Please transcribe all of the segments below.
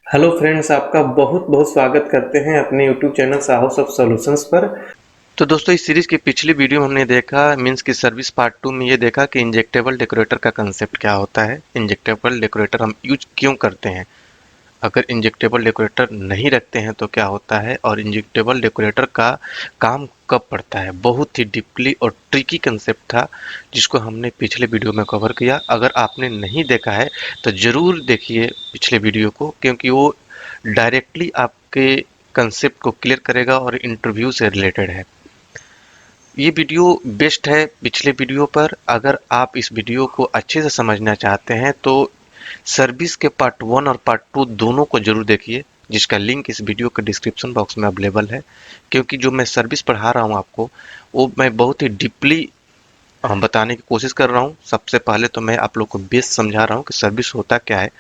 Hello friends, आपका बहुत बहुत स्वागत करते हैं अपने यूट्यूब चैनल साहस ऑफ सॉल्यूशंस पर। तो दोस्तों, इस सीरीज की पिछली वीडियो में हमने देखा मींस की सर्विस पार्ट 2 में ये देखा कि इंजेक्टेबल डेकोरेटर का कंसेप्ट क्या होता है, इंजेक्टेबल डेकोरेटर हम यूज क्यों करते हैं, अगर इंजेक्टेबल डेकोरेटर नहीं रखते हैं तो क्या होता है, और इंजेक्टेबल डेकोरेटर का काम कब पड़ता है। बहुत ही डीपली और ट्रिकी कंसेप्ट था जिसको हमने पिछले वीडियो में कवर किया। अगर आपने नहीं देखा है तो ज़रूर देखिए पिछले वीडियो को, क्योंकि वो डायरेक्टली आपके कंसेप्ट को क्लियर करेगा और इंटरव्यू से रिलेटेड है। ये वीडियो बेस्ट है पिछले वीडियो पर। अगर आप इस वीडियो को अच्छे से समझना चाहते हैं तो सर्विस के पार्ट 1 और पार्ट 2 दोनों को जरूर देखिए, जिसका लिंक इस वीडियो के डिस्क्रिप्शन बॉक्स में अवेलेबल है। क्योंकि जो मैं सर्विस पढ़ा रहा हूँ आपको, वो मैं बहुत ही डीपली बताने की कोशिश कर रहा हूँ। सबसे पहले तो मैं आप लोग को बेस समझा रहा हूँ कि सर्विस होता क्या है।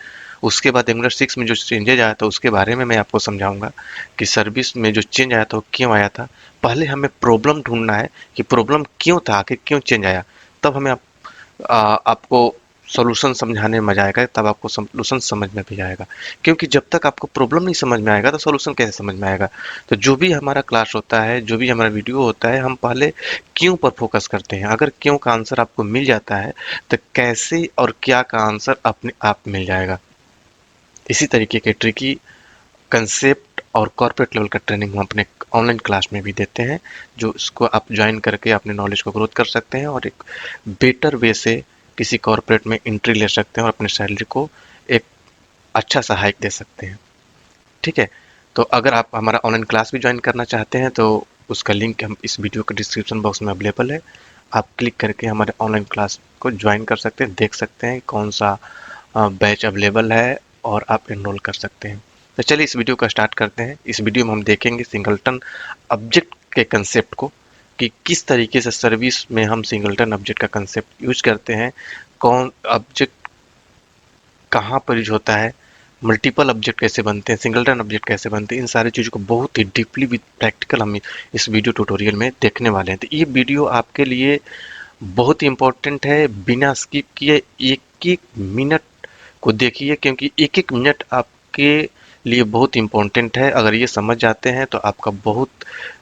उसके बाद एंगुलर 6 में जो चेंजेज आया था उसके बारे में मैं आपको समझाऊंगा कि सर्विस में जो चेंज आया था वो क्यों आया था। पहले हमें प्रॉब्लम ढूंढना है कि प्रॉब्लम क्यों था, आखिर क्यों चेंज आया। तब हमें आपको सॉल्यूशन समझाने में मजा आएगा, तब आपको सॉल्यूशन समझ में भी आएगा। क्योंकि जब तक आपको प्रॉब्लम नहीं समझ में आएगा तो सॉल्यूशन कैसे समझ में आएगा। तो जो भी हमारा क्लास होता है, जो भी हमारा वीडियो होता है, हम पहले क्यों पर फोकस करते हैं। अगर क्यों का आंसर आपको मिल जाता है तो कैसे और क्या का आंसर अपने आप मिल जाएगा। इसी तरीके के ट्रिकी कंसेप्ट और कॉर्पोरेट लेवल का ट्रेनिंग हम अपने ऑनलाइन क्लास में भी देते हैं, जो इसको आप ज्वाइन करके अपने नॉलेज को ग्रोथ कर सकते हैं और एक बेटर वे से किसी कॉर्पोरेट में एंट्री ले सकते हैं और अपने सैलरी को एक अच्छा सा हाइक दे सकते हैं। ठीक है। तो अगर आप हमारा ऑनलाइन क्लास भी ज्वाइन करना चाहते हैं तो उसका लिंक हम इस वीडियो के डिस्क्रिप्शन बॉक्स में अवेलेबल है। आप क्लिक करके हमारे ऑनलाइन क्लास को ज्वाइन कर सकते हैं, देख सकते हैं कौन सा बैच अवेलेबल है और आप एनरोल कर सकते हैं। तो चलिए इस वीडियो का स्टार्ट करते हैं। इस वीडियो में हम देखेंगे सिंगलटन ऑब्जेक्ट के कंसेप्ट को, कि किस तरीके से सर्विस में हम सिंगलटन ऑब्जेक्ट का कंसेप्ट यूज करते हैं, कौन ऑब्जेक्ट कहाँ पर यूज होता है, मल्टीपल ऑब्जेक्ट कैसे बनते हैं, सिंगलटन ऑब्जेक्ट कैसे बनते हैं। इन सारी चीज़ों को बहुत ही डीपली विद प्रैक्टिकल हम इस वीडियो ट्यूटोरियल में देखने वाले हैं। तो ये वीडियो आपके लिए बहुत ही इम्पोर्टेंट है, बिना स्किप किए एक एक मिनट को देखिए, क्योंकि एक एक मिनट आपके लिए बहुत इम्पोर्टेंट है। अगर ये समझ जाते हैं तो आपका बहुत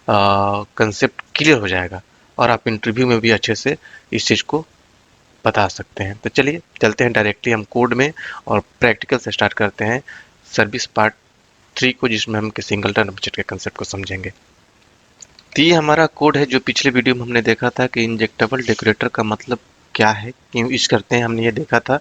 कंसेप्ट क्लियर हो जाएगा और आप इंटरव्यू में भी अच्छे से इस चीज़ को बता सकते हैं। तो चलिए चलते हैं डायरेक्टली हम कोड में और प्रैक्टिकल से स्टार्ट करते हैं सर्विस पार्ट 3 को, जिसमें हम सिंगलटन ऑब्जेक्ट के कंसेप्ट को समझेंगे। तो ये हमारा कोड है जो पिछले वीडियो में हमने देखा था कि इंजेक्टेबल डेकोरेटर का मतलब क्या है, क्यों यूज करते हैं। हमने ये देखा था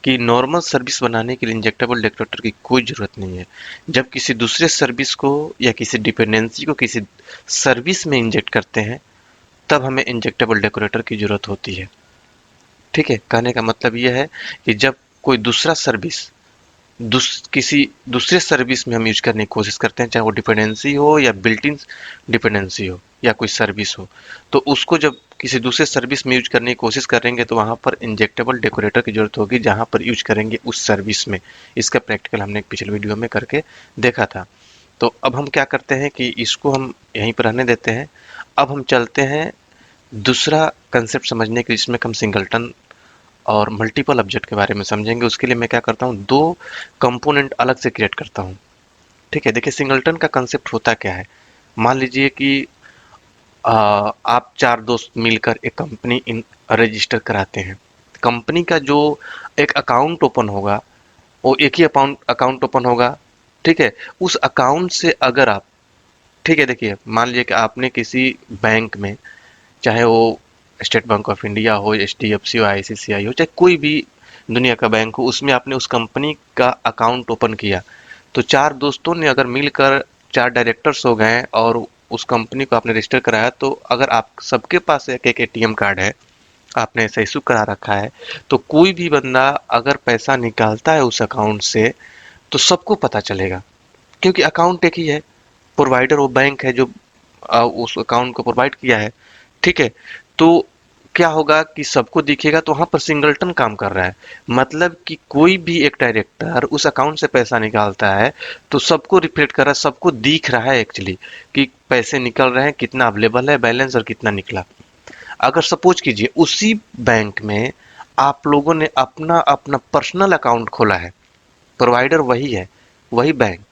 कि नॉर्मल सर्विस बनाने के लिए इंजेक्टेबल डेकोरेटर की कोई ज़रूरत नहीं है। जब किसी दूसरे सर्विस को या किसी डिपेंडेंसी को किसी सर्विस में इंजेक्ट करते हैं, तब हमें इंजेक्टेबल डेकोरेटर की ज़रूरत होती है। ठीक है। कहने का मतलब ये है कि जब कोई दूसरा सर्विस किसी दूसरे सर्विस में हम यूज करने की कोशिश करते हैं, चाहे वो डिपेंडेंसी हो या बिल्ट इन डिपेंडेंसी हो या कोई सर्विस हो, तो उसको जब किसी दूसरे सर्विस में यूज करने की कोशिश करेंगे तो वहाँ पर इंजेक्टेबल डेकोरेटर की जरूरत होगी, जहाँ पर यूज करेंगे उस सर्विस में। इसका प्रैक्टिकल हमने पिछले वीडियो में करके देखा था। तो अब हम क्या करते हैं कि इसको हम यहीं पर रहने देते हैं। अब हम चलते हैं दूसरा कंसेप्ट समझने के, जिसमें हम सिंगलटन और मल्टीपल ऑब्जेक्ट के बारे में समझेंगे। उसके लिए मैं क्या करता हूँ, दो कंपोनेंट अलग से क्रिएट करता हूँ। ठीक है। देखिए सिंगलटन का कंसेप्ट होता क्या है। मान लीजिए कि आप चार दोस्त मिलकर एक कंपनी इन रजिस्टर कराते हैं। कंपनी का जो एक अकाउंट ओपन होगा, वो एक ही अकाउंट अकाउंट ओपन होगा। ठीक है। उस अकाउंट से अगर आप, ठीक है, देखिए मान लीजिए कि आपने किसी बैंक में, चाहे वो स्टेट बैंक ऑफ इंडिया हो, एचडीएफसी हो, आईसीआईसीआई हो, चाहे कोई भी दुनिया का बैंक हो, उसमें आपने उस कंपनी का अकाउंट ओपन किया। तो चार दोस्तों ने अगर मिलकर चार डायरेक्टर्स हो गए और उस कंपनी को आपने रजिस्टर कराया, तो अगर आप सबके पास एक एक एटीएम कार्ड है, आपने ऐसा इशू करा रखा है, तो कोई भी बंदा अगर पैसा निकालता है उस अकाउंट से तो सबको पता चलेगा, क्योंकि अकाउंट एक ही है। प्रोवाइडर वो बैंक है जो उस अकाउंट को प्रोवाइड किया है। ठीक है। तो क्या होगा कि सबको दिखेगा, तो वहां पर सिंगलटन काम कर रहा है। मतलब कि कोई भी एक डायरेक्टर उस अकाउंट से पैसा निकालता है तो सबको रिफ्लेक्ट कर रहा है, सबको दिख रहा है एक्चुअली कि पैसे निकल रहे हैं, कितना अवेलेबल है बैलेंस और कितना निकला। अगर सपोज कीजिए उसी बैंक में आप लोगों ने अपना अपना पर्सनल अकाउंट खोला है, प्रोवाइडर वही है, वही बैंक,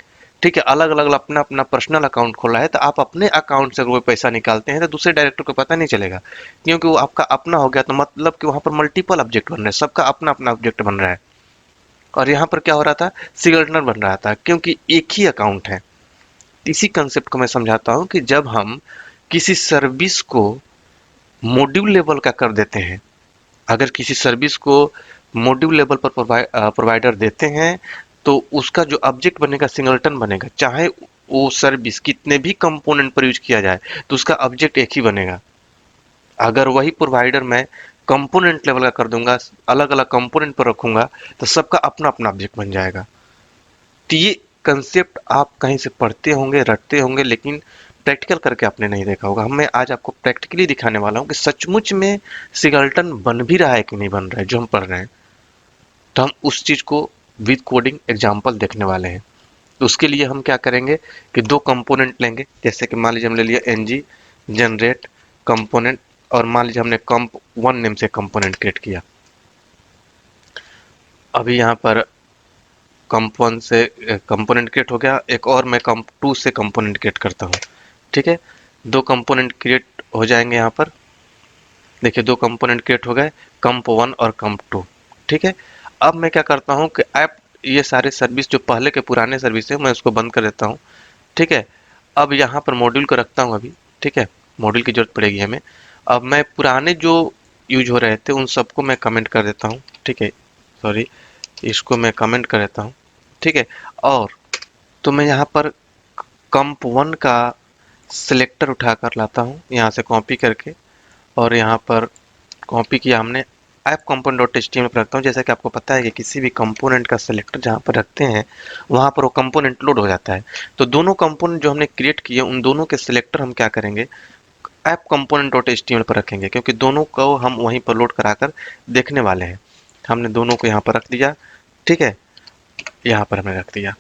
ठीक है, अलग अलग अपना अपना पर्सनल अकाउंट खोला है, तो आप अपने अकाउंट से कोई पैसा निकालते हैं तो दूसरे डायरेक्टर को पता नहीं चलेगा, क्योंकि वो आपका अपना हो गया। तो मतलब कि वहां पर मल्टीपल ऑब्जेक्ट बन रहे हैं, सबका अपना अपना ऑब्जेक्ट बन रहा है। और यहाँ पर क्या हो रहा था, सिग्नेचर बन रहा था, क्योंकि एक ही अकाउंट है। इसी कंसेप्ट को मैं समझाता हूँ कि जब हम किसी सर्विस को मॉड्यूल लेवल का कर देते हैं, अगर किसी सर्विस को मॉड्यूल लेवल पर प्रोवाइडर देते हैं, तो उसका जो ऑब्जेक्ट बनेगा सिंगलटन बनेगा, चाहे वो सर्विस कितने भी कंपोनेंट पर यूज किया जाए तो उसका ऑब्जेक्ट एक ही बनेगा। अगर वही प्रोवाइडर मैं कंपोनेंट लेवल का कर दूंगा, अलग अलग कंपोनेंट पर रखूंगा, तो सबका अपना अपना ऑब्जेक्ट बन जाएगा। तो ये कंसेप्ट आप कहीं से पढ़ते होंगे, रटते होंगे, लेकिन प्रैक्टिकल करके आपने नहीं देखा होगा। मैं आज आपको प्रैक्टिकली दिखाने वाला हूँ कि सचमुच में सिंगलटन बन भी रहा है कि नहीं बन रहा है जो हम पढ़ रहे हैं। तो हम उस चीज को विद कोडिंग एग्जाम्पल देखने वाले हैं। तो उसके लिए हम क्या करेंगे कि दो कंपोनेंट लेंगे, जैसे कि मान लीजिए हम ले लिया ng जनरेट कंपोनेंट, और मान लीजिए हमने कंप वन नेम से कंपोनेंट क्रिएट किया। अभी यहाँ पर कंप वन से कंपोनेंट क्रिएट हो गया, एक और मैं कंप टू से कंपोनेंट क्रिएट करता हूँ। ठीक है, दो कंपोनेंट क्रिएट हो जाएंगे यहाँ पर। देखिए दो कंपोनेंट क्रिएट हो गए, कंप वन और कंप टू। ठीक है, अब मैं क्या करता हूँ कि ऐप ये सारे सर्विस जो पहले के पुराने सर्विस है मैं उसको बंद कर देता हूँ। ठीक है, अब यहाँ पर मॉड्यूल को रखता हूँ अभी। ठीक है, मॉड्यूल की जरूरत पड़ेगी हमें। अब मैं पुराने जो यूज हो रहे थे उन सबको मैं कमेंट कर देता हूँ। ठीक है, सॉरी, इसको मैं कमेंट कर देता हूँ। ठीक है, और तो मैं यहाँ पर कंप वन का सिलेक्टर उठा कर लाता हूँ यहाँ से कॉपी करके, और यहाँ पर कॉपी किया हमने, ऐप कंपोनेंट डॉट एचटीएमएल पर रखता हूँ। जैसा कि आपको पता है कि किसी भी कंपोनेंट का सिलेक्टर जहाँ पर रखते हैं वहाँ पर वो कंपोनेंट लोड हो जाता है। तो दोनों कंपोनेंट जो हमने क्रिएट किए उन दोनों के सिलेक्टर हम क्या करेंगे, ऐप कंपोनेंट डॉट एचटीएमएल पर रखेंगे, क्योंकि दोनों को हम वहीं पर लोड कराकर देखने वाले हैं। हमने दोनों को यहाँ पर रख दिया। ठीक है, यहाँ पर हमने रख दिया।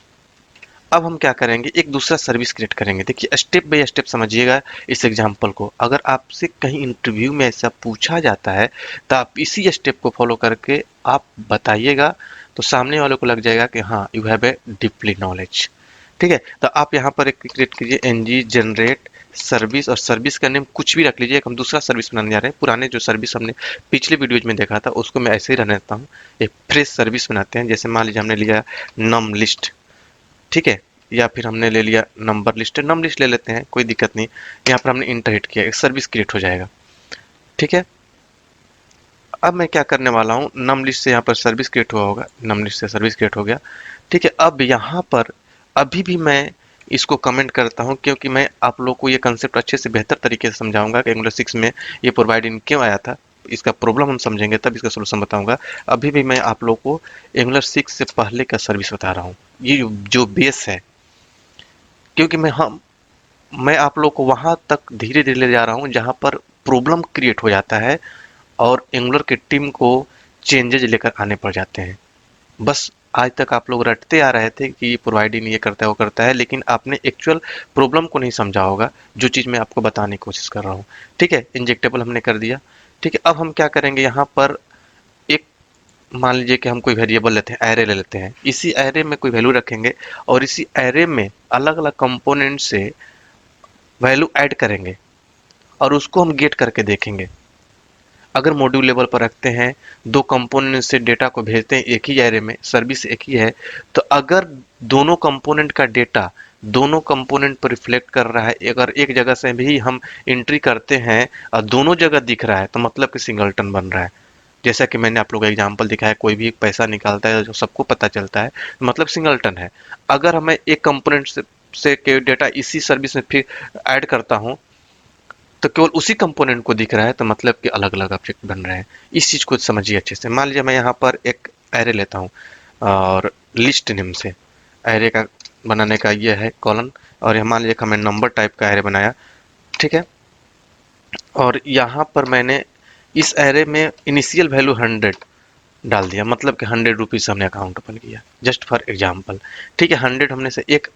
अब हम क्या करेंगे, एक दूसरा सर्विस क्रिएट करेंगे। देखिए स्टेप बाय स्टेप समझिएगा इस एग्जांपल को। अगर आपसे कहीं इंटरव्यू में ऐसा पूछा जाता है तो आप इसी स्टेप को फॉलो करके आप बताइएगा, तो सामने वाले को लग जाएगा कि हाँ you have a deeply knowledge. ठीक है, तो आप यहाँ पर एक क्रिएट कीजिए एनजी जनरेट सर्विस, और सर्विस का नेम कुछ भी रख लीजिए। हम दूसरा सर्विस बनाने जा रहे हैं। पुराने जो सर्विस हमने पिछले वीडियोज में देखा था उसको मैं ऐसे ही रहने देता हूँ, एक फ्रेश सर्विस बनाते हैं। जैसे मान लीजिए हमने लिया नम लिस्ट। ठीक है, या फिर हमने ले लिया नंबर लिस्ट, नम लिस्ट ले लेते हैं, कोई दिक्कत नहीं। यहाँ पर हमने इंटर हिट किया, एक सर्विस क्रिएट हो जाएगा। ठीक है, अब मैं क्या करने वाला हूँ, नम लिस्ट से यहाँ पर सर्विस क्रिएट हुआ होगा, नम लिस्ट से सर्विस क्रिएट हो गया। ठीक है, अब यहाँ पर अभी भी मैं इसको कमेंट करता हूँ, क्योंकि मैं आप लोग को ये कंसेप्ट अच्छे से बेहतर तरीके से समझाऊंगा कि एंगुलर 6 में ये प्रोवाइड इन क्यों आया था। इसका प्रॉब्लम हम समझेंगे तब इसका सोल्यूशन बताऊंगा। अभी भी मैं आप लोग को एंगुलर 6 से पहले का सर्विस बता रहा हूँ, ये जो बेस है, क्योंकि मैं आप लोग को वहां तक धीरे धीरे ले जा रहा हूं जहां पर प्रॉब्लम क्रिएट हो जाता है और एंगुलर की टीम को चेंजेज लेकर आने पड़ जाते हैं। बस आज तक आप लोग रटते आ रहे थे कि प्रोवाइडिंग ये करता है वो करता है, लेकिन आपने एक्चुअल प्रॉब्लम को नहीं समझा होगा, जो चीज़ मैं आपको बताने की कोशिश कर रहा हूँ। ठीक है, इंजेक्टेबल हमने कर दिया। ठीक है, अब हम क्या करेंगे, यहाँ पर एक मान लीजिए कि हम कोई वेरिएबल लेते हैं, एरे ले लेते हैं, इसी एरे में कोई वैल्यू रखेंगे और इसी एरे में अलग अलग कंपोनेंट से वैल्यू ऐड करेंगे और उसको हम गेट करके देखेंगे। अगर मॉड्यूल लेवल पर रखते हैं, दो कंपोनेंट से डेटा को भेजते हैं एक ही एरे में, सर्विस एक ही है, तो अगर दोनों कंपोनेंट का डेटा दोनों कंपोनेंट पर रिफ्लेक्ट कर रहा है, अगर एक जगह से भी हम एंट्री करते हैं और दोनों जगह दिख रहा है, तो मतलब कि सिंगलटन बन रहा है। जैसा कि मैंने आप लोगों को एग्जांपल दिखाया, कोई भी पैसा निकालता है जो सबको पता चलता है, मतलब सिंगलटन है। अगर हमें एक कंपोनेंट से के डेटा इसी सर्विस में फिर ऐड करता हूं, तो केवल उसी कंपोनेंट को दिख रहा है, तो मतलब कि अलग अलग ऑब्जेक्ट बन रहे हैं। इस चीज को समझिए अच्छे से। मान लीजिए मैं यहाँ पर एक एरे लेता हूँ और लिस्ट नेम से एरे का बनाने का ये है कॉलन, और मान लीजिए हमें नंबर टाइप का एरे बनाया। ठीक है, और यहाँ पर मैंने इस एरे में इनिशियल वैल्यू 100 डाल दिया, मतलब कि 100 रुपीज हमने अकाउंट ओपन किया, जस्ट फॉर एग्जाम्पल। ठीक है, 100 हमने से एक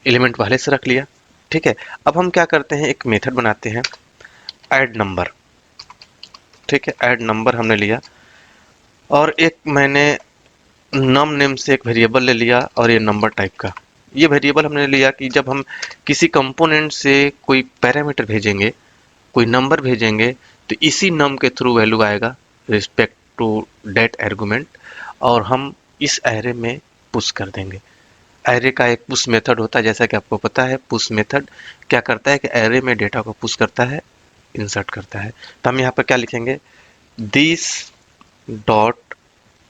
एलिमेंट पहले से रख लिया। ठीक है, अब हम क्या करते हैं, एक मेथड बनाते हैं ऐड नंबर। ठीक है, ऐड नंबर हमने लिया और एक मैंने नम नेम से एक वेरिएबल ले लिया और ये नंबर टाइप का। ये वेरिएबल हमने लिया कि जब हम किसी कंपोनेंट से कोई पैरामीटर भेजेंगे, कोई नंबर भेजेंगे, तो इसी नम के थ्रू वैल्यू आएगा रिस्पेक्ट टू डेट आर्गुमेंट, और हम इस एरे में पुश कर देंगे। एरे का एक पुश मेथड होता है, जैसा कि आपको पता है। पुश मेथड क्या करता है कि एरे में डेटा को पुश करता है, इंसर्ट करता है। तो हम यहाँ पर क्या लिखेंगे, this dot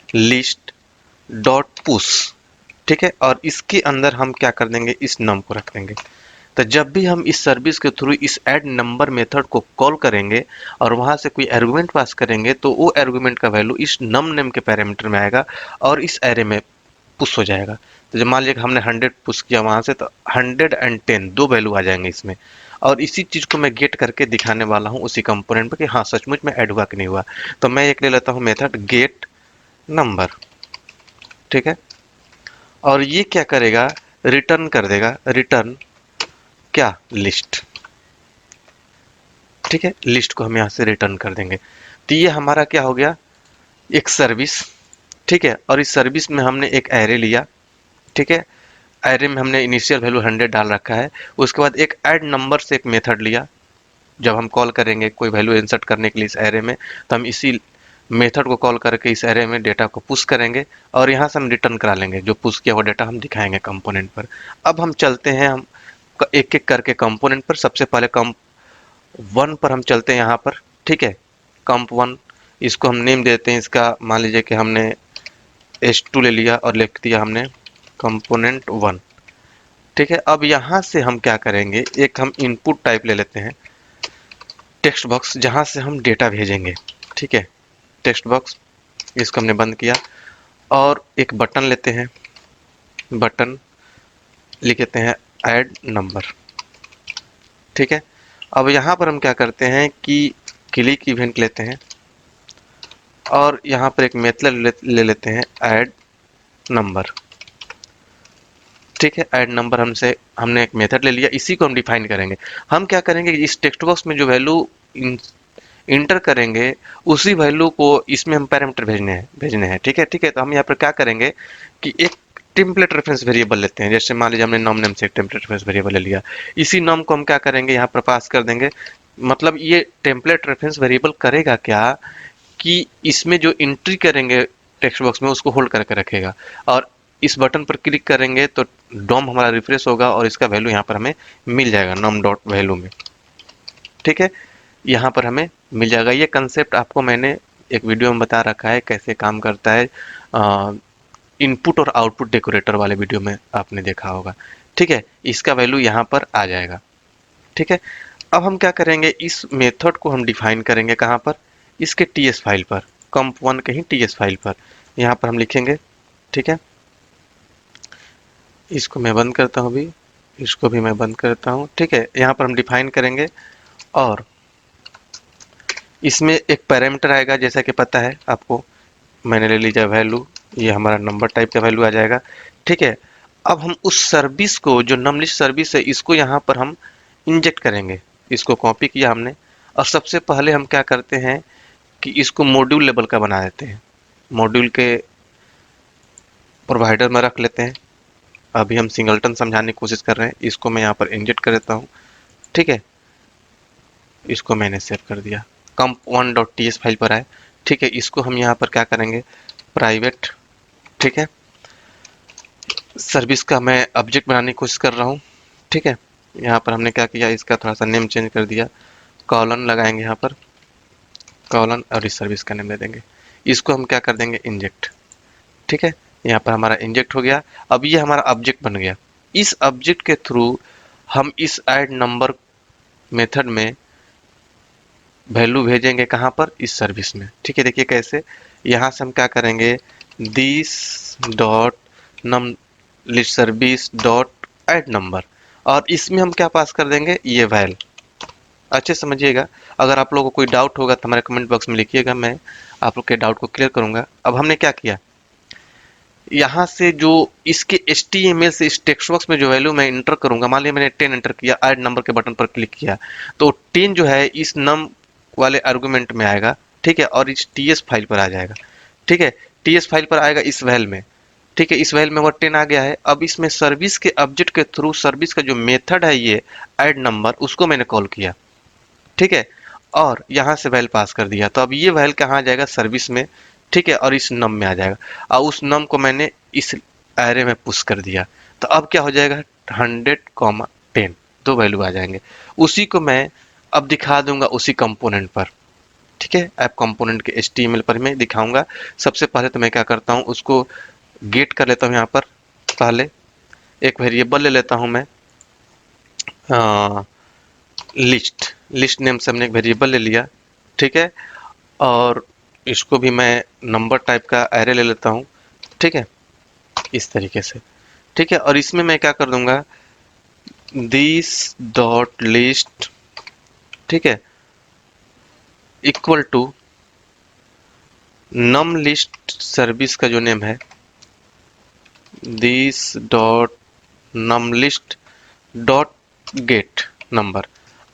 list dot push, ठीक है। और इसके अंदर हम क्या कर देंगे, इस नम को रख देंगे। तो जब भी हम इस सर्विस के थ्रू इस ऐड नंबर मेथड को कॉल करेंगे और वहां से कोई आर्गुमेंट पास करेंगे, तो वो आर्गुमेंट का वैल्यू इस नम नेम के पैरामीटर में आएगा और इस एरे में पुश हो जाएगा। तो जब मान लिया कि हमने 100 पुश किया वहां से, तो 110 दो वैल्यू आ जाएंगे इसमें। और इसी चीज को मैं गेट करके दिखाने वाला हूँ उसी कंपोनेंट पे कि हाँ सचमुच में ऐड हुआ कि नहीं हुआ। तो मैं एक ले लेता हूँ मेथड गेट नंबर, ठीक है। और ये क्या करेगा, रिटर्न कर देगा, रिटर्न क्या, लिस्ट, ठीक है। लिस्ट को हम यहाँ से रिटर्न कर देंगे। तो ये हमारा क्या हो गया, एक सर्विस, ठीक है। और इस सर्विस में हमने एक एरे लिया, ठीक है। एरे में हमने इनिशियल वैल्यू 100 डाल रखा है। उसके बाद एक ऐड नंबर से एक मेथड लिया। जब हम कॉल करेंगे कोई वैल्यू इंसर्ट करने के लिए इस एरे में, तो हम इसी मेथड को कॉल करके इस एरे में डेटा को पुश करेंगे और यहाँ से हम रिटर्न करा लेंगे। जो पुश किया हुआ डेटा हम दिखाएंगे कंपोनेंट पर। अब हम चलते हैं, हम एक एक करके कंपोनेंट पर। सबसे पहले कंप 1 पर हम चलते हैं यहाँ पर, ठीक है। कंप 1, इसको हम नेम देते हैं, इसका मान लीजिए कि हमने S2 ले लिया और लिख दिया हमने कंपोनेंट 1, ठीक है। अब यहाँ से हम क्या करेंगे, एक हम इनपुट टाइप ले लेते हैं, टेक्स्ट बॉक्स, जहाँ से हम डेटा भेजेंगे, ठीक है। टेक्स्ट बॉक्स, इसको हमने बंद किया। और एक बटन लेते हैं, बटन लिख देते हैं ऐड नंबर, ठीक है। अब यहाँ पर हम क्या करते हैं कि क्लिक इवेंट लेते हैं और यहाँ पर एक मेथड ले लेते हैं ऐड नंबर, ठीक है। ऐड नंबर हमने एक मेथड ले लिया, इसी को हम डिफाइन करेंगे। हम क्या करेंगे, इस टेक्स्ट बॉक्स में जो वैल्यू इंटर करेंगे उसी वैल्यू को इसमें हम पैरामीटर भेजने हैं, ठीक है, ठीक है। तो हम यहाँ पर क्या करेंगे कि एक टेम्पलेट रेफरेंस वेरिएबल लेते हैं। जैसे मान लीजिए हमने नॉम नेम से एक टेम्पलेट रेफरेंस वेरिएबल ले लिया, इसी नॉम को हम क्या करेंगे, यहाँ पर पास कर देंगे। मतलब ये टेम्पलेट रेफरेंस वेरिएबल करेगा क्या कि इसमें जो एंट्री करेंगे टेक्स्ट बॉक्स में उसको होल्ड करके रखेगा। और इस बटन पर क्लिक करेंगे तो डॉम हमारा रिफ्रेश होगा और इसका वैल्यू यहाँ पर हमें मिल जाएगा नॉम डॉट वैल्यू में, ठीक है। यहाँ पर हमें मिल जाएगा। ये कंसेप्ट आपको मैंने एक वीडियो में बता रखा है कैसे काम करता है। इनपुट और आउटपुट डेकोरेटर वाले वीडियो में आपने देखा होगा, ठीक है। इसका वैल्यू यहाँ पर आ जाएगा, ठीक है। अब हम क्या करेंगे, इस मेथड को हम डिफाइन करेंगे कहाँ पर, इसके टीएस फाइल पर, comp1 के ही टीएस फाइल पर। यहाँ पर हम लिखेंगे, ठीक है। इसको मैं बंद करता हूँ अभी, इसको भी मैं बंद करता हूँ, ठीक है। यहाँ पर हम डिफाइन करेंगे और इसमें एक पैरामीटर आएगा, जैसा कि पता है आपको, मैंने ले लीजिए वैल्यू, ये हमारा नंबर टाइप का वैल्यू आ जाएगा, ठीक है। अब हम उस सर्विस को, जो नमलिस्ट सर्विस है, इसको यहाँ पर हम इंजेक्ट करेंगे। इसको कॉपी किया हमने और सबसे पहले हम क्या करते हैं कि इसको मॉड्यूल लेवल का बना देते हैं, मॉड्यूल के प्रोवाइडर में रख लेते हैं। अभी हम सिंगलटन समझाने की कोशिश कर रहे हैं, इसको मैं यहाँ पर इंजेक्ट कर देता हूँ, ठीक है। इसको मैंने सेव कर दिया, comp1.ts फाइल पर आए, ठीक है। इसको हम यहाँ पर क्या करेंगे, प्राइवेट, ठीक है। सर्विस का मैं ऑब्जेक्ट बनाने की कोशिश कर रहा हूँ, ठीक है। यहाँ पर हमने क्या किया, इसका थोड़ा सा नेम चेंज कर दिया, कॉलन लगाएंगे यहाँ पर, कॉलन, और इस सर्विस का नेम दे देंगे। इसको हम क्या कर देंगे, इंजेक्ट, ठीक है। यहाँ पर हमारा इंजेक्ट हो गया। अब ये हमारा ऑब्जेक्ट बन गया। इस ऑब्जेक्ट के थ्रू हम इस ऐड नंबर मेथड में वैल्यू भेजेंगे कहाँ पर, इस सर्विस में, ठीक है। देखिए कैसे, यहाँ से हम क्या करेंगे, this dot num list service dot add number, और इसमें हम क्या पास कर देंगे, ये वैल। अच्छे समझिएगा। अगर आप लोगों को कोई डाउट होगा तो हमारे कमेंट बॉक्स में लिखिएगा, मैं आप लोग के डाउट को क्लियर करूंगा। अब हमने क्या किया, यहाँ से जो इसके HTML से इस टेक्स्ट बॉक्स में जो वैल्यू मैं इंटर करूंगा, मान लिया मैंने 10 एंटर किया, ऐड नंबर के बटन पर क्लिक किया, तो 10 जो है इस नम वाले आर्गुमेंट में आएगा, ठीक है। और इस TS फाइल पर आ जाएगा, ठीक है। TS फाइल पर आएगा इस वैल में। ठीक है, इस वैल में वर्ड 10 आ गया है। अब इसमें सर्विस के ऑब्जेक्ट के थ्रू सर्विस का जो मेथड है ये ऐड नंबर, उसको मैंने कॉल किया। ठीक है, और यहाँ से वैल पास कर दिया। तो अब ये वैल कहाँ आ जाएगा, सर्विस में। ठीक है, और इस नम में आ जाएगा। और उस नम को मैंने इस एरे में पुश कर दिया। तो अब क्या हो जाएगा, 100, 10 दो वैल्यू आ जाएंगे। उसी को मैं अब दिखा दूंगा उसी कंपोनेंट पर। ठीक है, ऐप कंपोनेंट के HTML पर मैं दिखाऊंगा। सबसे पहले तो मैं क्या करता हूँ, उसको गेट कर लेता हूँ। यहाँ पर पहले एक वेरिएबल ले लेता हूँ मैं, लिस्ट। लिस्ट नेम से हमने एक वेरिएबल ले लिया। ठीक है, और इसको भी मैं नंबर टाइप का एरे ले लेता हूँ। ठीक है, इस तरीके से। ठीक है, और इसमें मैं क्या कर दूंगा, दिस डॉट लिस्ट, ठीक है, equal to num list service का जो नेम है, this dot num list dot get number.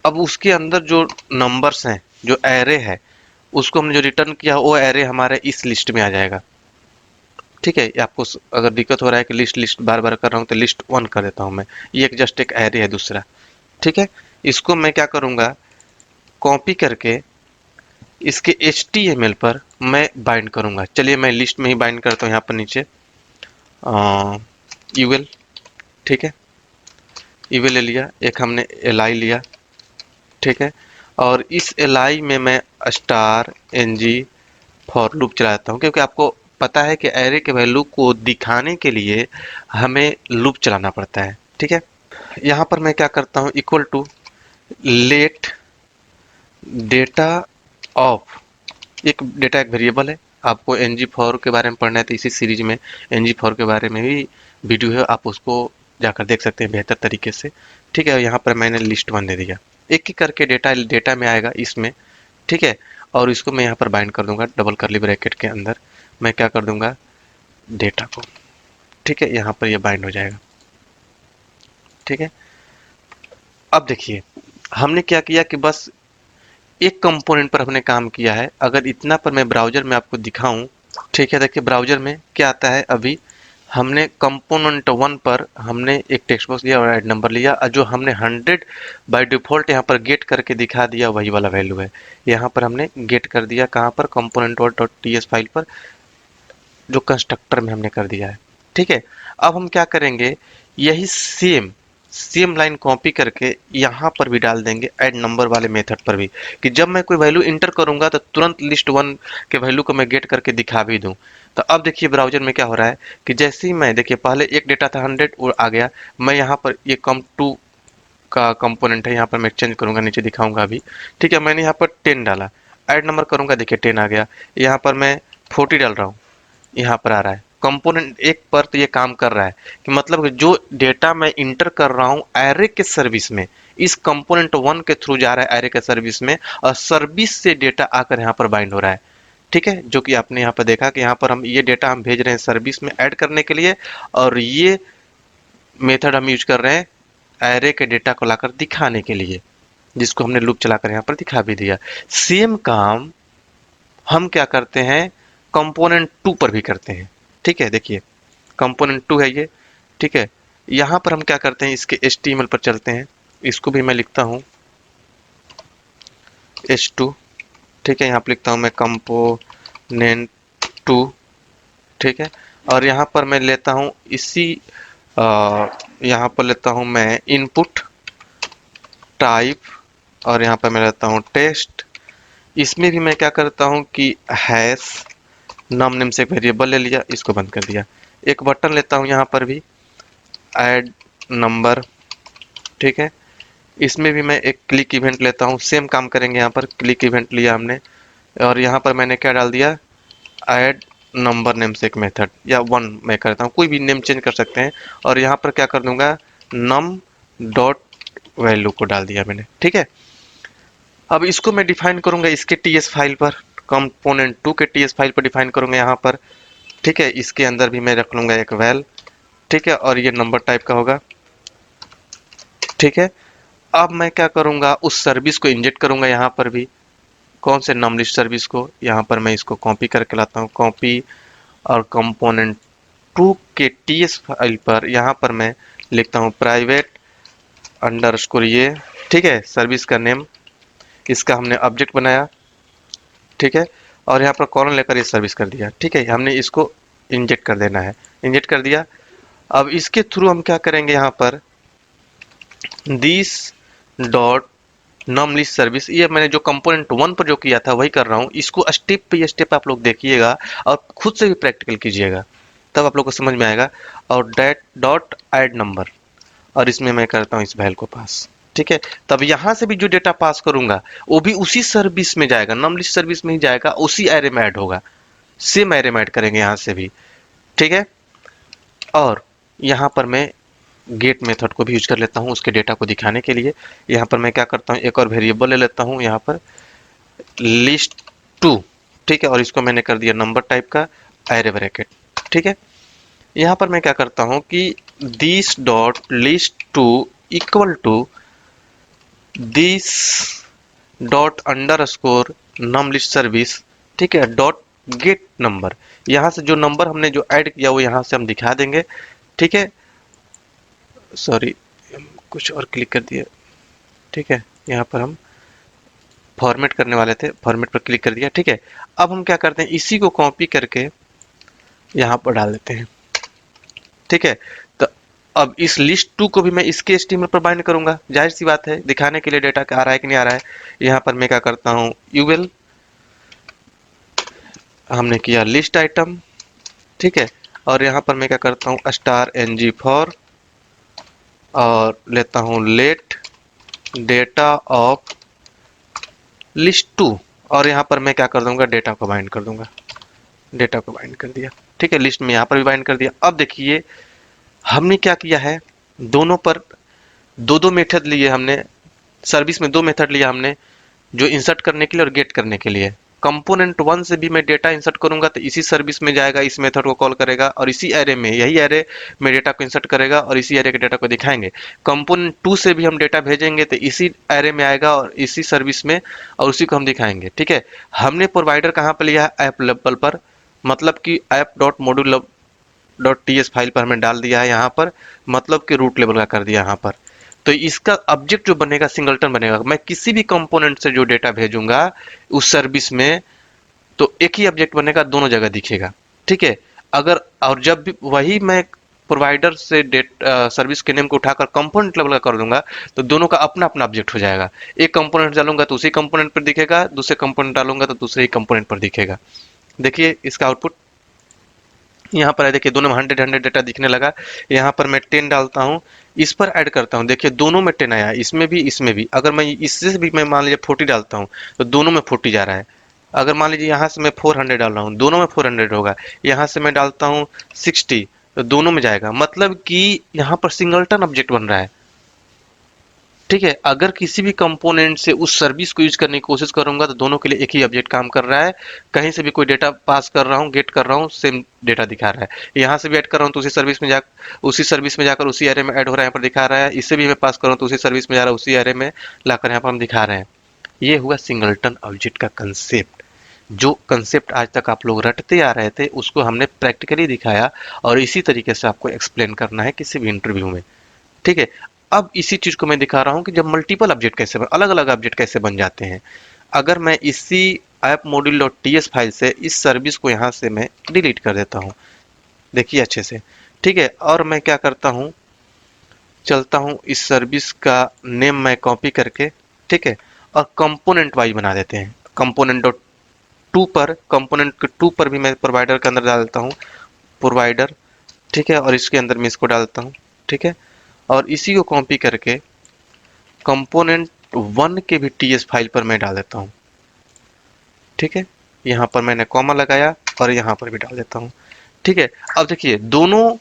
अब उसके अंदर जो नंबर्स हैं, जो एरे है, उसको हमने जो रिटर्न किया वो एरे हमारे इस लिस्ट में आ जाएगा। ठीक है, ये आपको अगर दिक्कत हो रहा है कि लिस्ट लिस्ट बार बार कर रहा हूँ, तो लिस्ट 1 कर देता हूँ मैं। ये एक जस्ट एक एरे है दूसरा। ठीक है, इसको मैं क्या करूँगा, कॉपी करके इसके HTML पर मैं बाइंड करूँगा। चलिए मैं लिस्ट में ही बाइंड करता हूँ। यहाँ पर नीचे यूएल, ठीक है, यूएल ले लिया। एक हमने li लिया। ठीक है, और इस li में मैं स्टार ng फॉर लूप चलाता हूँ, क्योंकि आपको पता है कि एरे के वैल्यू को दिखाने के लिए हमें लूप चलाना पड़ता है। ठीक है, यहाँ पर मैं क्या करता हूँ, equal to let data of, एक डेटा एक वेरिएबल है। आपको ng4 के बारे में पढ़ना है तो इसी सीरीज में ng4 के बारे में भी वीडियो है, आप उसको जाकर देख सकते हैं बेहतर तरीके से। ठीक है, यहाँ पर मैंने लिस्ट 1 दे दिया। एक एक करके डेटा डेटा में आएगा इसमें। ठीक है, और इसको मैं यहाँ पर बाइंड कर दूंगा डबल कर्ली ब्रैकेट के अंदर। मैं क्या कर दूंगा, डेटा को। ठीक है, यहाँ पर ये बाइंड हो जाएगा। ठीक है, अब देखिए हमने क्या किया कि बस एक कंपोनेंट पर हमने काम किया है। अगर इतना पर मैं ब्राउजर में आपको दिखाऊं, ठीक है, देखिए ब्राउजर में क्या आता है। अभी हमने कंपोनेंट 1 पर हमने एक टेक्स्ट बॉक्स लिया और ऐड नंबर लिया, और जो हमने 100 बाय डिफॉल्ट यहाँ पर गेट करके दिखा दिया वही वाला वैल्यू है। यहाँ पर हमने गेट कर दिया, कहाँ पर, कंपोनेंट डॉट टीएस फाइल पर, जो कंस्ट्रक्टर में हमने कर दिया है। ठीक है, अब हम क्या करेंगे, यही सेम लाइन कॉपी करके यहाँ पर भी डाल देंगे, ऐड नंबर वाले मेथड पर भी, कि जब मैं कोई वैल्यू इंटर करूंगा तो तुरंत लिस्ट 1 के वैल्यू को मैं गेट करके दिखा भी दूं। तो अब देखिए ब्राउजर में क्या हो रहा है कि जैसे ही मैं, देखिए पहले एक डेटा था 100 और आ गया। मैं यहाँ पर ये कम2 का कंपोनेंट है, यहाँ पर मैं चेंज करूंगा, नीचे दिखाऊंगा अभी। ठीक है, मैंने यहाँ पर 10 डाला, ऐड नंबर करूंगा, देखिए 10 आ गया। यहाँ पर मैं 40 डाल रहा हूँ, यहाँ पर आ रहा है। कंपोनेंट एक पर तो ये काम कर रहा है कि मतलब कि जो डेटा मैं इंटर कर रहा हूँ एरे के सर्विस में, इस कंपोनेंट 1 के थ्रू जा रहा है एरे के सर्विस में, और सर्विस से डेटा आकर यहाँ पर बाइंड हो रहा है। ठीक है, जो कि आपने यहाँ पर देखा कि यहाँ पर हम ये डेटा हम भेज रहे हैं सर्विस में ऐड करने के लिए, और ये मेथड हम यूज कर रहे हैं एरे के डेटा को लाकर दिखाने के लिए, जिसको हमने लूप चलाकर यहाँ पर दिखा भी दिया। सेम काम हम क्या करते हैं, कंपोनेंट 2 पर भी करते हैं। ठीक है, देखिए कंपोनेंट 2 है ये। ठीक है, यहाँ पर हम क्या करते हैं, इसके HTML पर चलते हैं। इसको भी मैं लिखता हूँ H2। ठीक है, यहाँ पर लिखता हूँ मैं कंपोनेंट 2। ठीक है, और यहाँ पर मैं लेता हूँ इसी यहाँ पर लेता हूँ मैं इनपुट टाइप, और यहाँ पर मैं लेता हूँ टेस्ट। इसमें भी मैं क्या करता हूँ कि हैश नम नेम से एक वेरिएबल ले लिया, इसको बंद कर दिया। एक बटन लेता हूँ यहाँ पर भी, ऐड नंबर। ठीक है, इसमें भी मैं एक क्लिक इवेंट लेता हूँ, सेम काम करेंगे। यहाँ पर क्लिक इवेंट लिया हमने, और यहाँ पर मैंने क्या डाल दिया, ऐड नंबर नेम से एक मेथड, या 1 मैं करता हूँ, कोई भी नेम चेंज कर सकते हैं। और यहाँ पर क्या कर दूंगा, नम डॉट वैल्यू को डाल दिया मैंने। ठीक है, अब इसको मैं डिफाइन करूंगा इसके टीएस फाइल पर, कंपोनेंट 2 के टीएस फाइल पर डिफाइन करूंगा यहाँ पर। ठीक है, इसके अंदर भी मैं रख लूंगा एक वैल। ठीक है, और ये नंबर टाइप का होगा। ठीक है, अब मैं क्या करूंगा, उस सर्विस को इंजेक्ट करूंगा यहाँ पर भी। कौन से, नम लिस्ट सर्विस को। यहाँ पर मैं इसको कॉपी करके लाता हूँ, कॉपी और कंपोनेंट टू के टीएस फाइल पर यहाँ पर मैं लिखता हूँ प्राइवेट अंडरस्कोर ये, ठीक है, सर्विस का नेम, इसका हमने ऑब्जेक्ट बनाया, ठीक है, और यहाँ पर कॉलन लेकर ये सर्विस कर दिया, ठीक है, हमने इसको इंजेक्ट कर देना है, इंजेक्ट कर दिया। अब इसके थ्रू हम क्या करेंगे, यहाँ पर this dot norm list service, ये मैंने जो कंपोनेंट 1 पर जो किया था वही कर रहा हूँ, इसको स्टेप पे स्टेप आप लोग देखिएगा और खुद से भी प्रैक्टिकल कीजिएगा, तब आप लोग को समझ में आएगा। और डेट डॉट ऐड नंबर, और इसमें मैं करता हूँ इस वैल्यू को पास, ठीक है। तब यहाँ से भी जो डेटा पास करूंगा वो भी उसी सर्विस में जाएगा, नॉर्म लिस्ट सर्विस में ही जाएगा, उसी एरे में ऐड होगा, सेम एरे में ऐड करेंगे यहाँ से भी, ठीक है। और यहाँ पर मैं गेट मेथड को भी यूज कर लेता हूँ उसके डेटा को दिखाने के लिए। यहाँ पर मैं क्या करता हूँ, एक और वेरिएबल ले लेता हूँ यहाँ पर लिस्ट 2, ठीक है, और इसको मैंने कर दिया नंबर टाइप का एरे ब्रैकेट, ठीक है। यहाँ पर मैं क्या करता हूँ कि this dot list 2 equal to this dot underscore norm list service, ठीक है, डॉट गेट नंबर, यहाँ से जो नंबर हमने जो ऐड किया वो यहाँ से हम दिखा देंगे, ठीक है। सॉरी, कुछ और क्लिक कर दिया, ठीक है, यहाँ पर हम फॉर्मेट करने वाले थे, फॉर्मेट पर क्लिक कर दिया, ठीक है। अब हम क्या करते हैं, इसी को कॉपी करके यहाँ पर डाल देते हैं, ठीक है। तो अब इस लिस्ट 2 को भी मैं इसके HTML पर बाइंड करूंगा, जाहिर सी बात है, दिखाने के लिए डेटा आ रहा है कि नहीं आ रहा है। यहाँ पर मैं क्या करता हूँ, यूएल हमने किया लिस्ट आइटम, ठीक है, और यहाँ पर मैं क्या करता हूँ स्टार ng फॉर, और लेता हूँ लेट डेटा ऑफ लिस्ट 2, और यहाँ पर मैं क्या कर दूंगा, डेटा को बाइंड कर दूंगा, डेटा को बाइंड कर दिया, ठीक है, लिस्ट में यहाँ पर भी बाइंड कर दिया। अब देखिए हमने क्या किया है, दोनों पर दो दो मेथड लिए हमने, सर्विस में दो मेथड लिया हमने, जो इंसर्ट करने के लिए और गेट करने के लिए। कंपोनेंट 1 से भी मैं डेटा इंसर्ट करूंगा तो इसी सर्विस में जाएगा, इस मेथड को कॉल करेगा और इसी एरे में, यही एरे में डेटा को इंसर्ट करेगा और इसी एरे के डेटा को दिखाएंगे। कंपोनेंट 2 से भी हम डेटा भेजेंगे तो इसी एरे में आएगा और इसी सर्विस में, और उसी को हम दिखाएंगे, ठीक है। हमने प्रोवाइडर कहाँ पर लिया है, ऐप लेवल पर, मतलब कि app dot module dot TS file पर हमने डाल दिया है यहाँ पर, मतलब कि रूट लेवल का कर दिया यहाँ पर। तो इसका ऑब्जेक्ट जो बनेगा सिंगलटन बनेगा, मैं किसी भी कंपोनेंट से जो डेटा भेजूंगा उस सर्विस में तो एक ही ऑब्जेक्ट बनेगा, दोनों जगह दिखेगा, ठीक है। अगर और जब भी वही मैं प्रोवाइडर से सर्विस के नेम को उठाकर कंपोनेंट लेवल का कर दूंगा तो दोनों का अपना अपना ऑब्जेक्ट हो जाएगा। एक कंपोनेंट डालूंगा तो उसी कंपोनेंट पर दिखेगा, दूसरे कंपोनेंट डालूंगा तो दूसरे ही कंपोनेंट पर दिखेगा। देखिए इसका आउटपुट यहाँ पर है, देखिए दोनों में 100 डेटा दिखने लगा। यहाँ पर मैं 10 डालता हूँ, इस पर ऐड करता हूँ, देखिए दोनों में 10 आया, इसमें भी इसमें भी। अगर मैं इससे भी मैं मान लीजिए 40 डालता हूँ तो दोनों में 40 जा रहा है। अगर मान लीजिए यहाँ से मैं 400 डाल रहा हूँ, दोनों में 400 होगा। यहाँ से मैं डालता हूँ 60 तो दोनों में जाएगा, मतलब कि यहाँ पर सिंगलटन ऑब्जेक्ट बन रहा है, ठीक है। अगर किसी भी कंपोनेंट से उस सर्विस को यूज करने की कोशिश करूंगा तो दोनों के लिए एक ही ऑब्जेक्ट काम कर रहा है। कहीं से भी कोई डेटा पास कर रहा हूँ, गेट कर रहा हूँ, सेम डेटा दिखा रहा है। यहाँ से भी ऐड कर रहा हूँ तो उसी सर्विस में जाकर उसी एरे में ऐड हो रहा है, यहाँ पर दिखा रहा है। इससे भी मैं पास कर रहा हूँ तो उसी सर्विस में जा रहा है, उसी एरे में लाकर यहाँ पर हम दिखा रहे हैं। ये हुआ सिंगलटन ऑब्जेक्ट का कंसेप्ट। जो कंसेप्ट आज तक आप लोग रटते आ रहे थे उसको हमने प्रैक्टिकली दिखाया, और इसी तरीके से आपको एक्सप्लेन करना है किसी भी इंटरव्यू में, ठीक है। अब इसी चीज को मैं दिखा रहा हूं कि जब मल्टीपल ऑब्जेक्ट कैसे, अलग अलग ऑब्जेक्ट कैसे बन जाते हैं। अगर मैं इसी app module dot TS file से इस सर्विस को यहां से मैं डिलीट कर देता हूं, देखिए अच्छे से, ठीक है। और मैं क्या करता हूं, चलता हूं इस सर्विस का नेम मैं कॉपी करके, ठीक है, और कंपोनेंट वाइज बना देते हैं। कंपोनेंट डॉट 2 पर, कंपोनेंट 2 पर भी मैं प्रोवाइडर के अंदर डालता हूँ प्रोवाइडर, ठीक है, और इसके अंदर मैं इसको डालता हूँ, ठीक है। और इसी को कॉपी करके कंपोनेंट 1 के भी टीएस फाइल पर मैं डाल देता हूँ, ठीक है। यहाँ पर मैंने कॉमा लगाया और यहाँ पर भी डाल देता हूँ, ठीक है। अब देखिए दोनों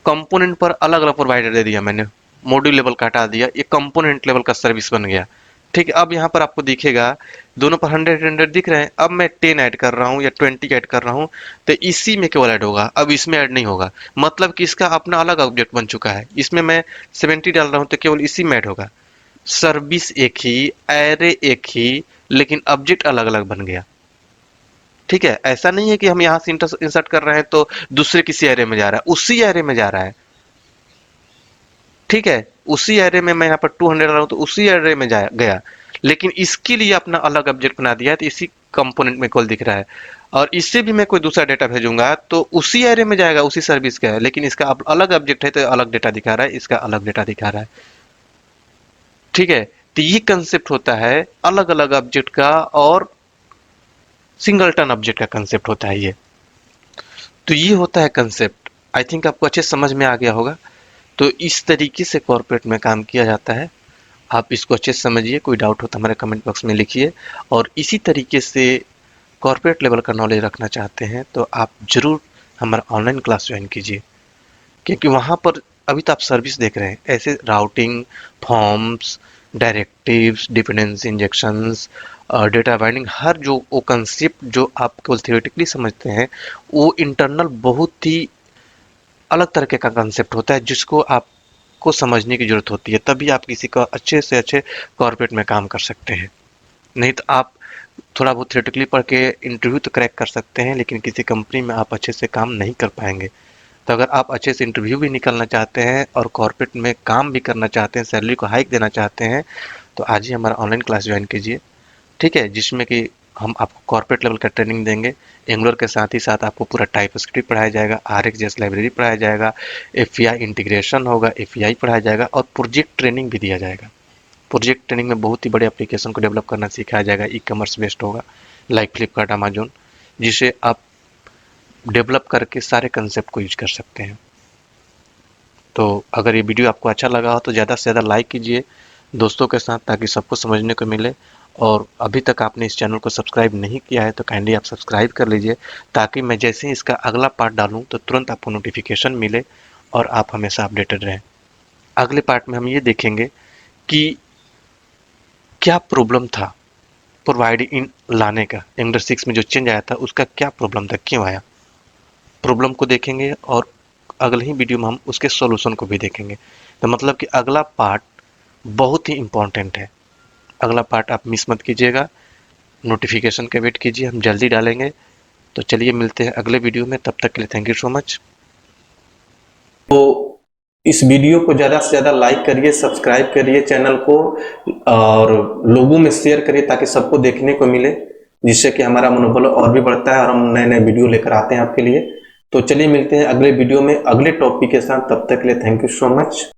कंपोनेंट पर अलग अलग प्रोवाइडर दे दिया मैंने, मॉड्यूल लेवल का हटा दिया, ये कंपोनेंट लेवल का सर्विस बन गया, ठीक है। अब यहाँ पर आपको दिखेगा दोनों पर 100 दिख रहे हैं। अब मैं 10 ऐड कर रहा हूँ या 20 ऐड कर रहा हूँ तो इसी में केवल ऐड होगा, अब इसमें ऐड नहीं होगा, मतलब कि इसका अपना अलग ऑब्जेक्ट बन चुका है। इसमें मैं 70 डाल रहा हूँ तो केवल इसी में ऐड होगा। सर्विस एक ही, एरे एक ही, लेकिन ऑब्जेक्ट अलग अलग बन गया, ठीक है, ऐसा नहीं है कि हम यहाँ से इंसर्ट कर रहे हैं तो दूसरे किसी एरे में जा रहा है, उसी एरे में जा रहा है। ठीक है, उसी एरे में मैं यहाँ पर 200 रहा हूँ तो उसी एरे में गया, लेकिन इसके लिए अपना अलग ऑब्जेक्ट बना दिया है तो इसी कंपोनेंट में कॉल दिख रहा है। और इससे भी मैं कोई दूसरा डेटा भेजूंगा तो उसी एरे में जाएगा, उसी सर्विस का है, लेकिन इसका अब अलग ऑब्जेक्ट है तो अलग डेटा दिखा रहा है, इसका अलग डेटा दिखा रहा है। ठीक है, तो ये कंसेप्ट होता है अलग अलग ऑब्जेक्ट का और सिंगलटन ऑब्जेक्ट का कंसेप्ट होता है ये। तो ये होता है कंसेप्ट। आई थिंक आपको अच्छे समझ में आ गया होगा। तो इस तरीके से कॉर्पोरेट में काम किया जाता है। आप इसको अच्छे से समझिए, कोई डाउट हो तो हमारे कमेंट बॉक्स में लिखिए। और इसी तरीके से कॉर्पोरेट लेवल का नॉलेज रखना चाहते हैं तो आप ज़रूर हमारा ऑनलाइन क्लास ज्वाइन कीजिए, क्योंकि वहाँ पर अभी तो आप सर्विस देख रहे हैं, ऐसे routing, forms, directives, dependency injections, data binding, हर जो वो कंसेप्ट जो आप केवल थियोरेटिकली समझते हैं, वो इंटरनल बहुत ही अलग तरीके का कंसेप्ट होता है जिसको आपको समझने की ज़रूरत होती है, तभी आप किसी का अच्छे से अच्छे कॉर्पोरेट में काम कर सकते हैं। नहीं तो आप थोड़ा बहुत थियोरेटिकली पढ़ के इंटरव्यू तो क्रैक कर सकते हैं, लेकिन किसी कंपनी में आप अच्छे से काम नहीं कर पाएंगे। तो अगर आप अच्छे से इंटरव्यू भी निकलना चाहते हैं और कॉर्पोरेट में काम भी करना चाहते हैं, सैलरी को हाइक देना चाहते हैं, तो आज ही हमारा ऑनलाइन क्लास ज्वाइन कीजिए। ठीक है, जिसमें कि हम आपको कॉर्पोरेट लेवल का ट्रेनिंग देंगे। एंगुलर के साथ ही साथ आपको पूरा टाइपस्क्रिप्ट पढ़ाया जाएगा, RxJS लाइब्रेरी पढ़ाया जाएगा, एफईआई इंटीग्रेशन होगा, एफईआई पढ़ाया जाएगा और प्रोजेक्ट ट्रेनिंग भी दिया जाएगा। प्रोजेक्ट ट्रेनिंग में बहुत ही बड़े एप्लीकेशन को डेवलप करना सिखाया जाएगा, ई कॉमर्स बेस्ड होगा, लाइक फ्लिपकार्ट, अमेजोन, जिसे आप डेवलप करके सारे कंसेप्ट को यूज कर सकते हैं। तो अगर ये वीडियो आपको अच्छा लगा हो तो ज़्यादा से ज़्यादा लाइक कीजिए दोस्तों के साथ, ताकि सबको समझने को मिले। और अभी तक आपने इस चैनल को सब्सक्राइब नहीं किया है तो काइंडली आप सब्सक्राइब कर लीजिए, ताकि मैं जैसे ही इसका अगला पार्ट डालूं तो तुरंत आपको नोटिफिकेशन मिले और आप हमेशा अपडेटेड रहें। अगले पार्ट में हम ये देखेंगे कि क्या प्रॉब्लम था प्रोवाइड इन लाने का, एंगुलर 6 में जो चेंज आया था उसका क्या प्रॉब्लम था, क्यों आया, प्रॉब्लम को देखेंगे और अगले ही वीडियो में हम उसके सॉल्यूशन को भी देखेंगे। तो मतलब कि अगला पार्ट बहुत ही इम्पोर्टेंट है। अगला पार्ट आप मिस मत कीजिएगा, नोटिफिकेशन का वेट कीजिए, हम जल्दी डालेंगे। तो चलिए मिलते हैं अगले वीडियो में, तब तक के लिए थैंक यू सो मच। तो इस वीडियो को ज़्यादा से ज़्यादा लाइक करिए, सब्सक्राइब करिए चैनल को और लोगों में शेयर करिए ताकि सबको देखने को मिले, जिससे कि हमारा मनोबल और भी बढ़ता है और हम नए नए वीडियो लेकर आते हैं आपके लिए। तो चलिए मिलते हैं अगले वीडियो में अगले टॉपिक के साथ, तब तक के लिए थैंक यू सो मच।